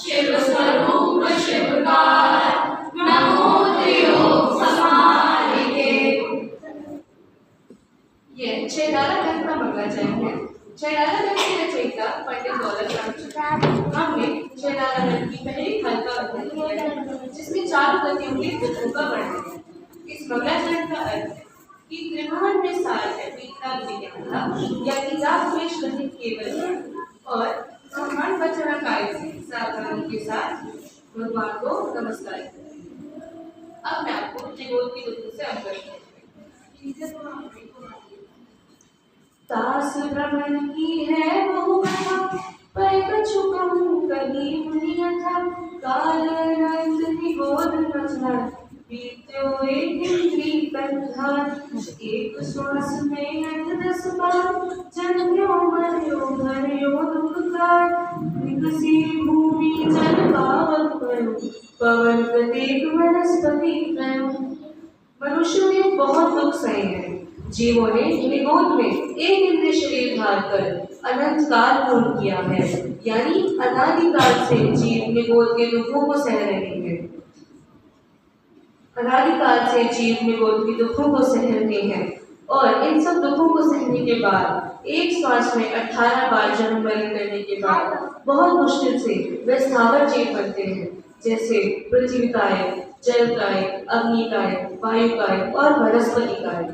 शिव स्वरूप शिवकार नमो त्रियोग समालिके। ये छैलाला ग्रंथ का मंगलाचरण है। छैलाला ग्रंथ की रचयिता पंडित दौलत राम ने छैलाला ग्रंथ की पहली हल्का अध्ययन किया है, जिसमें 4 गतियों के तुकों का वर्णन है। इस मंगलाचरण का अर्थ है कि त्रिभुवन में सार है बीता विज्ञानता या कि जात में श्रद्धित केवल और सम्मान वचन काय से सावधानी के साथ भगवान को नमस्कार करें। अब मैं आपको त्रिगोल की दुख से अवगत करूंगा। तास भ्रमण की है बहुमता पर कछु कहूँ कहीं मुनिया था काल अनंत निगोद रचना बीत्यो एक इंद्री कंधार एक श्वास में 10 बार जन्यो मर्यो भर्यो दुखकार विकसी भूमि जल पावक करो पवन प्रत्येक वनस्पति करो। मनुष्यों ने बहुत दुख सहे हैं। जीवों ने निगोद में एक इंद्रिय शरीर धार कर अनंत काल पूर्ण किया है, यानी अनादिकाल से जीव निगोद के दुखों को सह रहे हैं। अनादिकाल से जीव निगोद के दुखों को सह रहे हैं और इन सब दुखों को सहने के बाद एक श्वास में 18 बार जन्म मरण करने के बाद बहुत मुश्किल से वे स्थावर जीव बनते हैं, जैसे पृथ्वी काय, जल काय, अग्नि काय, वायु काय और वनस्पति काय।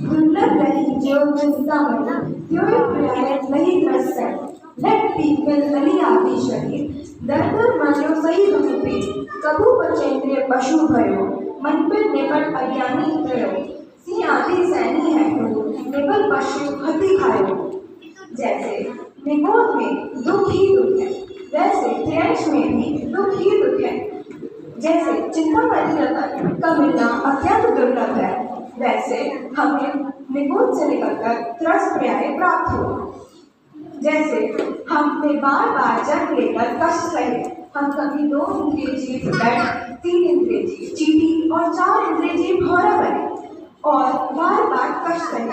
दुर्लभ रही जो जिसका मन क्यों प्रयास नहीं ग्रस्त है लट पीक में लली आदि शरीर दर्द मानो सही रूपे कबू बचेंद्रिय पशु भयो मन पर निपट अज्ञानी भयो सिंह आदि सैनी है निबल पशु हति खायो। जैसे निगोद में दुख ही दुख है, वैसे त्रैश में भी दुख ही दुख है। जैसे चिंतामणि रतन का मिलना अत्यंत दुर्लभ है, वैसे हमें निगोद से निकलकर त्रस पर्याय प्राप्त हो। जैसे हमने बार बार जन्म लेकर कष्ट सहे, हम कभी 2 इंद्रिय जीव बैठ 3 इंद्रिय जीव चींटी और 4 इंद्रिय जीव घोड़ा बने और बार बार कष्ट सहे।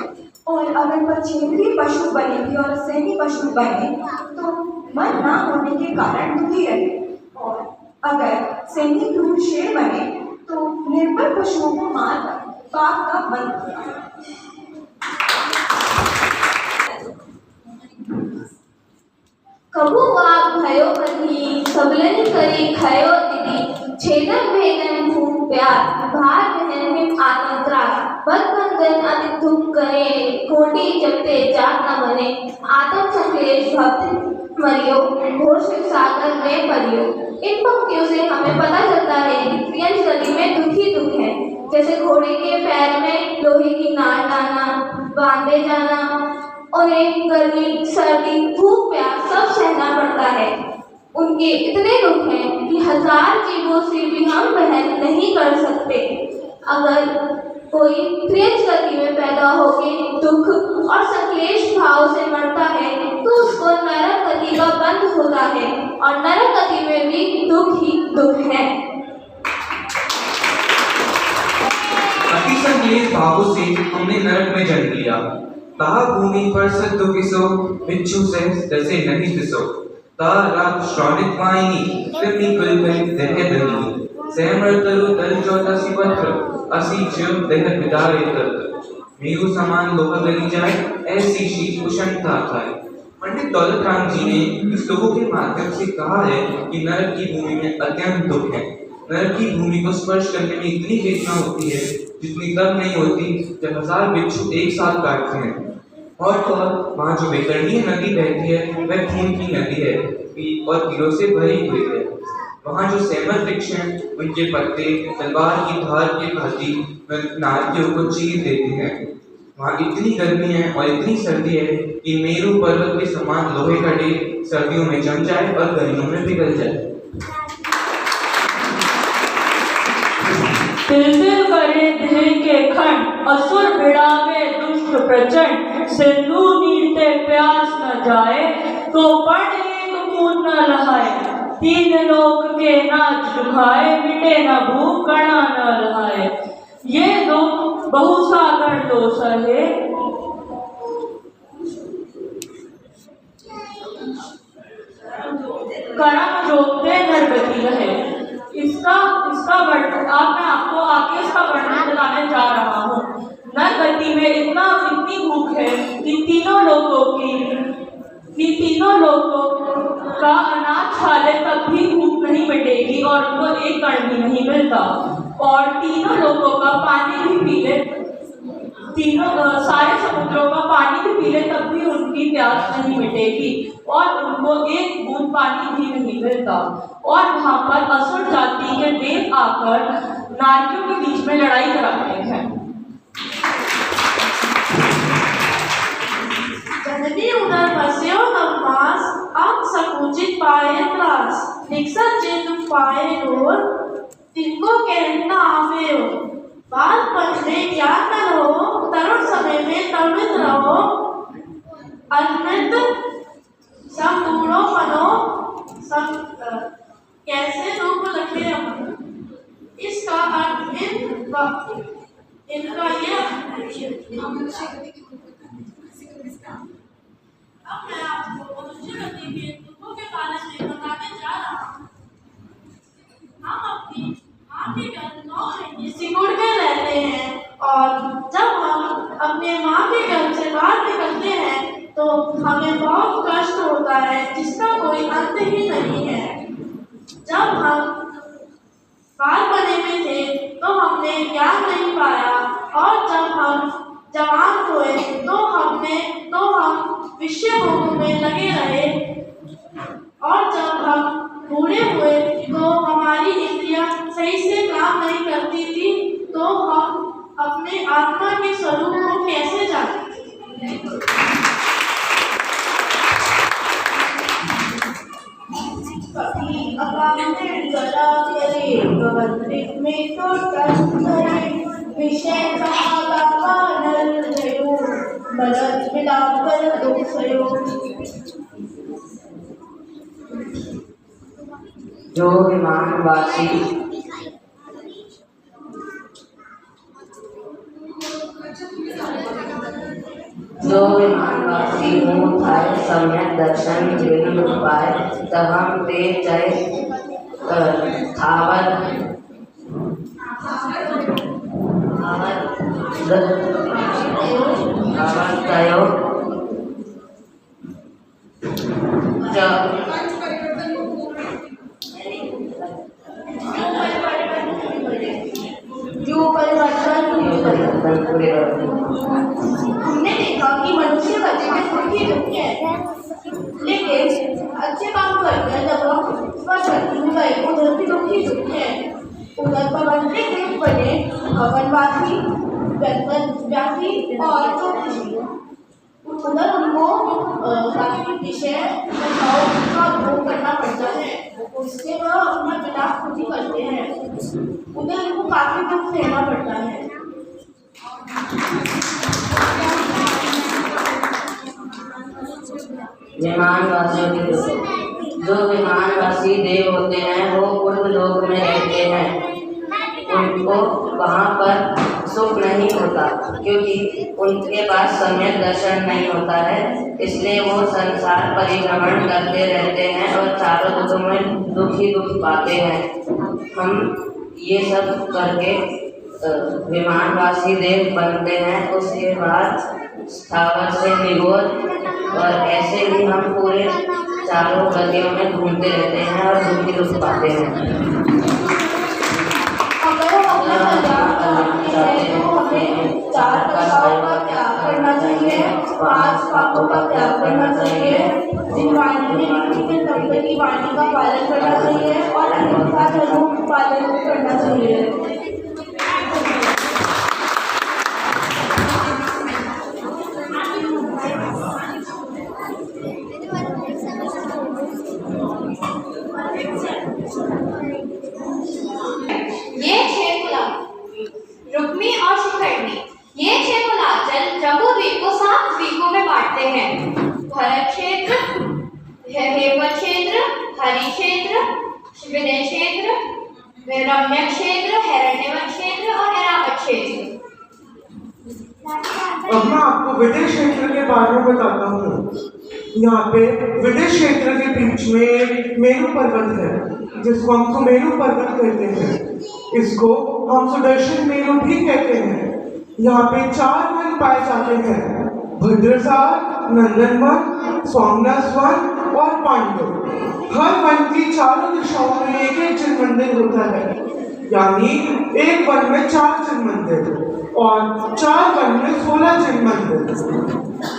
और अगर पक्षेंद्रीय पशु बनेगी और सैनी पशु बने तो मन ना होने के कारण दुखी रहे, और अगर सैनी क्रूर शेर बने तो निर्बल पशुओं को मारकर पाप का बंद किया। कबू वाक भयो कहीं सबलन करी खयो दीदी छेदन भेदन भूख प्यार भार बहन हिम आत्म त्रास बद बंधन अति दुख करे कोटि जपते जात न बने आत्म संक्लेश भक्त मरियो घोर शिव सागर में परियो। इन पंक्तियों से हमें पता चलता है कि त्रियंश गति में दुख ही दुख है। जैसे घोड़े के पैर में लोहे की नाल डालना, बांधे जाना, उन्हें गर्मी सर्दी भूख प्यास सब सहना पड़ता है। उनके इतने दुख हैं कि 1000 जीवों से भी हम वहन नहीं कर सकते। अगर कोई त्रियंश गति में पैदा होकर दुख और संक्लेश भाव से मरता है तो उसको नरक गति का बंध होता है, और नरक गति में भी दुख ही दुख है। अति संक्लेश भावों से हमने नरक में जन्म लिया। कहा भूमि पर सद दुखिसो बिच्छू से दसे नहीं दिसो ता रात श्रावित वाहिनी कृपि कुल में देह दनी सहमर तरु दल चौथा सिपत्र असी जीव देह विदारे तर्त मेरु समान लोहा गली जाए ऐसी शीत उष्णता खाए। पंडित दौलत राम जी ने इस लोगों के माध्यम से कहा है कि नरक की भूमि में अत्यंत दुख है। नरक की भूमि को स्पर्श करने में इतनी वेदना होती है जितनी तब नहीं होती जब 1000 बिच्छू एक साथ काटते हैं। और वहाँ जो वैतरणीय नदी बहती है वह खून की नदी है और तीरों से भरी हुई है। वहाँ जो सेमर वृक्ष हैं उनके पत्ते तलवार की धार के भांति नारियों को चीर देते हैं। वहाँ इतनी गर्मी है और इतनी सर्दी है कि मेरू पर्वत के समान लोहे का ढेर सर्दियों में जम जाए और गर्मियों में पिघल जाए। पड़े देह के खंड, असुर भिड़ावे दुष्ट प्रचंड, सिंधु नीरते प्यास न जाए, तो पण एक बूंद न लहाए, तीन लोक के नाच दुखाए, मिटे न भूख कणा न लहाए। ये दुख बहु सागर लो सहे, कर्म जोते नरगति रहे। इसका मैं आपको आगे इसका वर्णन बताने जा रहा हूँ। नरगति में इतनी भूख है कि तीनों लोगों का अनाज खा ले तब भी भूख नहीं मिटेगी और उनको एक कण भी नहीं मिलता, और तीनों लोगों का पानी भी पी ले, सारे समुद्रों का पानी भी पी ले तब भी उनकी प्यास नहीं मिटेगी और उनको एक बूंद पानी भी नहीं मिलता। और वहां पर असुर जाति के देव आकर नारियों के बीच में लड़ाई कराते हैं। जननी उदर बस्यो नवमास, अंग संकुचित पाए त्रास, निकसन जे दुख पाए रोर, तिनको कहना आवे हो। बालपन में ज्ञान न रहो, तरुण समय में तरुणित रहो, अनृत संपूर्णो मनो कैसे रूप रखे अपन। इसका अर्थ इनका यह अब मैं आपको मनुष्यगति के दुखों के बारे में बताने जा रहा हूँ। हम अपनी माँ के घर 9 महीने सिकुड़ के रहते हैं, और जब हम अपने माँ के घर से बाहर निकलते हैं तो हमें बहुत कष्ट होता है जिसका कोई अंत ही नहीं है। जब हम बाल बने में थे तो हमने ज्ञान नहीं पाया, और जब हम जवान हुए तो हम विषय भोगों में लगे रहे, और जब हम बूढ़े हुए तो हमारी इंद्रियां सही से काम नहीं करती थी, तो हम अपने आत्मा के स्वरूप को कैसे जाने। कभी अकामने जला करे, गवंत्रिक में तो टच करे, विषय कहा नल जयो, बलत मिलाकर दुख सयो। जो विमानवासी मुँह थाय सम्यक दर्शन बिनु पाए, तहम ते जय थावत तयो हमने देखा कि मनुष्य बच्चे में दुखी दुखी है, लेकिन अच्छे काम करते हैं जब हम उधर भी दुखी दुखी है। उधर पवनते देव बने भवनवासी, व्यासी और ज्योतिषी। उधर उनको काफी विषय का उपयोग करना पड़ता है, उससे वह अपना विलास खुद ही करते हैं। उधर उनको काफी दुख सहना पड़ता है। जो विमानवासी देव होते हैं वो पूर्व लोक में रहते हैं, उनको वहाँ पर सुख नहीं होता क्योंकि उनके पास सम्यक दर्शन नहीं होता है, इसलिए वो संसार परिभ्रमण करते रहते हैं और चारों दुखों में दुख ही दुख पाते हैं। हम ये सब करके विमानवासी देव बनते हैं, उसके बाद स्थावर से निरोध, और ऐसे ही हम पूरे चारों गतियों में घूमते रहते हैं और दुख ही दुख पाते हैं। अगर हम हमें 4 कष्टों का त्याग करना चाहिए, 5 पापों का त्याग करना चाहिए, वाणी की वाणी का पालन करना चाहिए और अहिंसा धर्म का पालन करना चाहिए। ये 6 गुलाब बारे में बताता हूँ। यहाँ पे विदेश क्षेत्र के बीच में एक मेरू पर्वत है जिसको हम सुमेरु पर्वत कहते हैं। इसको हम सुदर्शन मेरू भी कहते हैं। यहाँ पे 4 वन पाए जाते हैं, भद्रसार, नंदनवन, सोमनाथ वन और पांडव। हर वन की चारों दिशाओं में एक एक जन मंदिर होता है, यानी एक वन में 4 जन मंदिर और 4 वन में 16 जन मंदिर।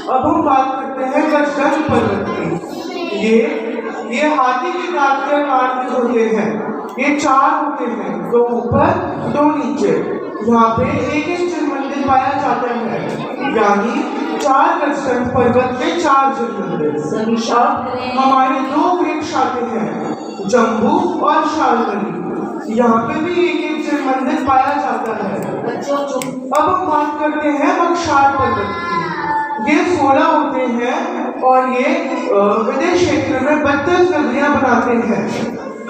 अब हम बात करते हैं गजगंज पर्वत की। ये हाथी के दांत के आकार के होते हैं। ये 4 होते हैं, 2 ऊपर 2 नीचे। यहाँ पे एक एक जन मंदिर पाया जाता है, यानी 4 गजगंज पर्वत पे 4 जन मंदिर। हमारे 2 वृक्ष आते हैं, जम्बू और शालमली। यहाँ पे भी एक एक जन मंदिर पाया जाता है। अब हम बात करते हैं बक्सार पर्वत की। ये 16 होते हैं और ये विदेश क्षेत्र में 32 नगरियां बनाते हैं।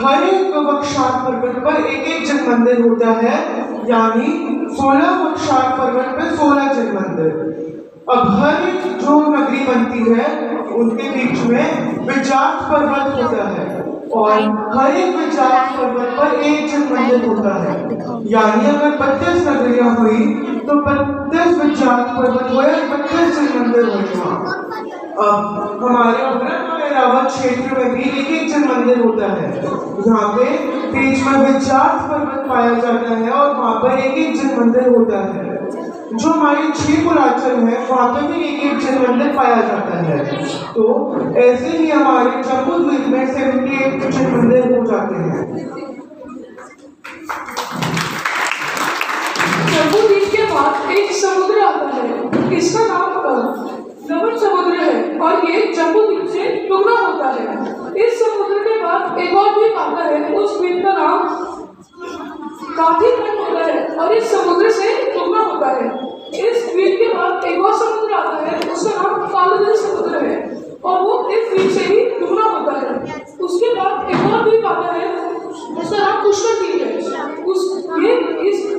हर एक बक्सार पर्वत पर एक एक जन मंदिर होता है, यानी 16 बक्सार पर्वत पर 16 जन मंदिर। अब हर एक जो नगरी बनती है उनके बीच में विजात पर्वत होता है और हर एक विजात पर्वत पर एक जन मंदिर होता है, यानी अगर 32 नगरियां हुई तो 32 विजात पर्वत हुए, 32 जन मंदिर हुए। अब हमारे रावत क्षेत्र में भी एक एक जन मंदिर होता है। यहाँ पे बीच में विजात पर्वत पाया जाता है और वहाँ पर एक एक जन मंदिर होता है। जो हमारे 6 कुलाचल है वहाँ पे भी एक एक जन मंदिर पाया जाता है। तो ऐसे ही हमारे जम्बू द्वीप में 78 जन मंदिर हो जाते हैं। जम्बू द्वीप के बाद एक समुद्र आता है, इसका नाम लवण समुद्र है और ये जम्बू द्वीप से टुकड़ा होता है। इस समुद्र के बाद एक और द्वीप आता है, उस द्वीप का नाम काठीखंड होता है और इस समुद्र से टुकड़ा होता है। इस द्वीप के बाद एक और समुद्र आता है, उसका नाम कालादरी समुद्र है और वो इस द्वीप से ही टुकड़ा होता है। उसके बाद एक और द्वीप आता है, उसका नाम पुष्कर द्वीप है।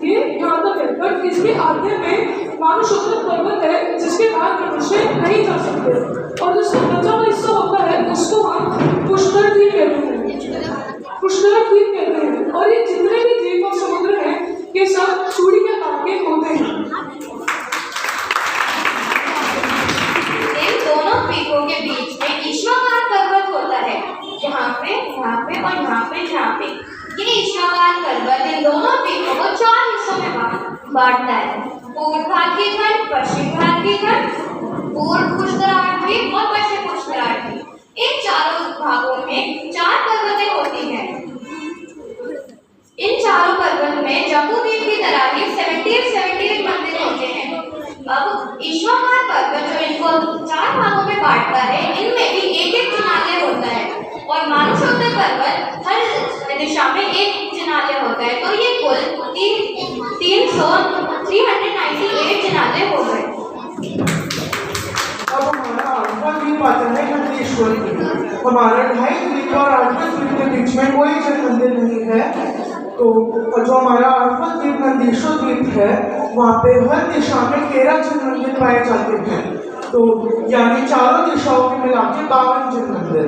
ये यहाँ तक है, बट इसके आधे में मानुषोत्तर पर्वत है जिसके बाद मनुष्य नहीं जा सकते और जिसका बचा हुआ हिस्सा होता है उसको हम पुष्कर द्वीप कहते हैं। पुष्कर द्वीप कहते हैं और ये जितने भी द्वीप और समुद्र हैं ये सब चूड़ी के आकार के होते हैं। इन दोनों द्वीपों के बीच में ईश्वरमान पर्वत होता है, यहाँ पे और यहाँ पे। ये ईश्वरमान पर्वत इन दोनों द्वीपों को 4 हिस्सों में बांटता है, पूर्व भारतीय खंड, पश्चिम भारतीय खंड, पूर्व पुष्कराट द्वीप और पश्चिम पुष्कराट द्वीप। इन चारों भागों में 4 पर्वतें होती हैं। इन चारों पर्वत में जम्बू द्वीप की तरह ही 78 मंदिर होते हैं। अब ईश्वरमान पर्वत जो इनको 4 भागों में बांटता है, इनमें भी एक एक जिनालय होता है और मानुषोत्तर पर्वत हर दिशा में एक जिनालय होता है। तो ये कुल 398 जिनालय हो गए। अब हमारा 8वां द्वीप आता है नंदीश्वर द्वीप। हमारा 2.5 द्वीप और 8वें द्वीप के बीच में कोई जन मंदिर नहीं है। तो जो हमारा 8वां द्वीप नंदीश्वर द्वीप है वहाँ पे हर दिशा में 13 जन मंदिर पाए जाते हैं। तो यानी चारों दिशाओं में मिला के 52 जन मंदिर।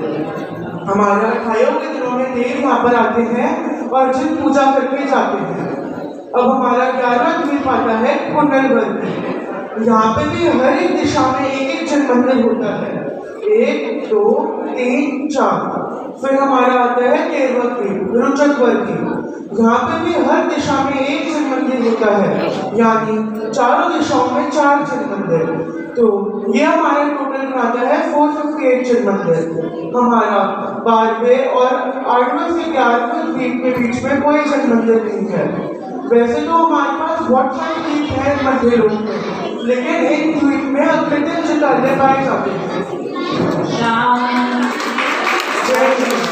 हमारे अठाइयों के दिनों में देव यहाँ पर आते हैं और जिन पूजा करके जाते हैं। अब हमारा 11वां द्वीप आता है कुंडलवर्ती। यहाँ पे भी हर एक दिशा में एक एक जन मंदिर होता है, 1 2 3 4। फिर हमारा आता है 13वां द्वीप रुचकवर्ती। यहाँ पे भी हर दिशा में एक जन मंदिर होता है, यानी चारों दिशाओं में 4 जन मंदिर। तो ये हमारा टोटल बनाता है 458 जन मंदिर। हमारा 12वें और 8वें से 11वें द्वीप के बीच में कोई जन मंदिर नहीं है। वैसे तो हमारे पास बहुत सारे द्वीप हैं मंदिरों में, लेकिन एक द्वीप में अकृत्रिम चित्रालय पाए जाते हैं। जय हिंद।